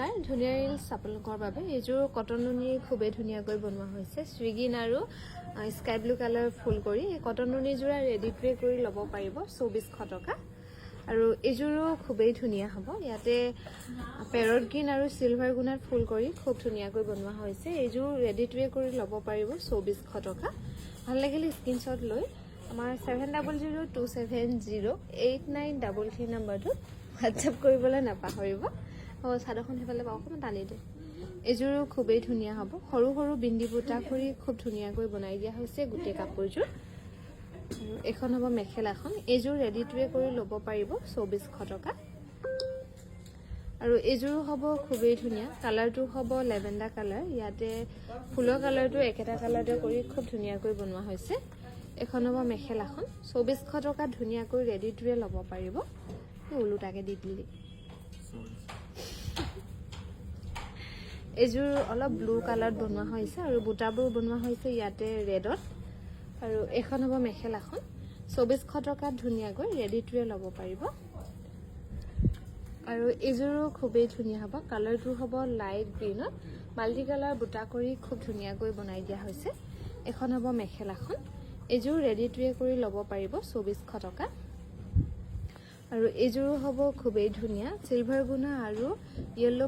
নমস্কাৰ ধুনীয়া ৰিলছ আপোনালোকৰ বাবে এইযোৰ কটন নুনি খুবেই ধুনীয়াকৈ বনোৱা হৈছে শ্ৰীগিন আৰু স্কাই ব্লু কালাৰ ফুল কৰি এই কটন নুনিযোৰা ৰেডি টু ৱেৰ কৰি ল'ব পাৰিব 2400 টকা আৰু এইযোৰো খুবেই ধুনীয়া হ'ব ইয়াতে পেৰট গ্ৰীণ আৰু সিলভাৰ গুণাত ফুল কৰি খুব ধুনীয়াকৈ বনোৱা হৈছে এইযোৰ ৰেডি টু ৱেৰ কৰি ল'ব পাৰিব 2400 টকা ভাল লাগিলে স্ক্ৰীনশ্বট লৈ আমাৰ 7002708933 নম্বৰটো হোৱাটছআপ কৰিবলৈ নাপাহৰিব চাদৰখন সেইফালে অকণমান টানি দিওঁ এইযোৰো খুবেই ধুনীয়া হ'ব সৰু সৰু বিন্দি বুটা কৰি খুব ধুনীয়াকৈ বনাই দিয়া হৈছে গোটেই কাপোৰযোৰ আৰু এখন হ'ব মেখেলাখন এইযোৰ ৰেডি টু ৱেৰ কৰি ল'ব পাৰিব 2400 টকা আৰু এইযোৰো হ'ব খুবেই ধুনীয়া কালাৰটো হ'ব লেভেণ্ডাৰ কালাৰ ইয়াতে ফুলৰ কালাৰটো একেটা কালাৰতে কৰি খুব ধুনীয়াকৈ বনোৱা হৈছে এখন হ'ব মেখেলাখন 2400 টকা ধুনীয়াকৈ ৰেডি টু ৱেৰ ল'ব পাৰিব ওলোটাকে দি দিলি এইযোৰ অলপ ব্লু কালাৰত বনোৱা হৈছে আৰু বুটাবোৰ বনোৱা হৈছে ইয়াতে ৰেডত আৰু এখন হ'ব মেখেলাখন 2400 টকাত ধুনীয়াকৈ ৰেডি টু ৱেৰ ল'ব পাৰিব আৰু এইযোৰো খুবেই ধুনীয়া হ'ব কালাৰটো হ'ব লাইট গ্ৰীণত মাল্টি কালাৰ বুটা কৰি খুব ধুনীয়াকৈ বনাই দিয়া হৈছে এখন হ'ব মেখেলাখন এইযোৰ ৰেডি টু ৱেৰ কৰি ল'ব পাৰিব 2400 টকা আৰু এইযোৰো হ'ব খুবেই ধুনীয়া সিলভাৰ গুণা আৰু য়েল্লো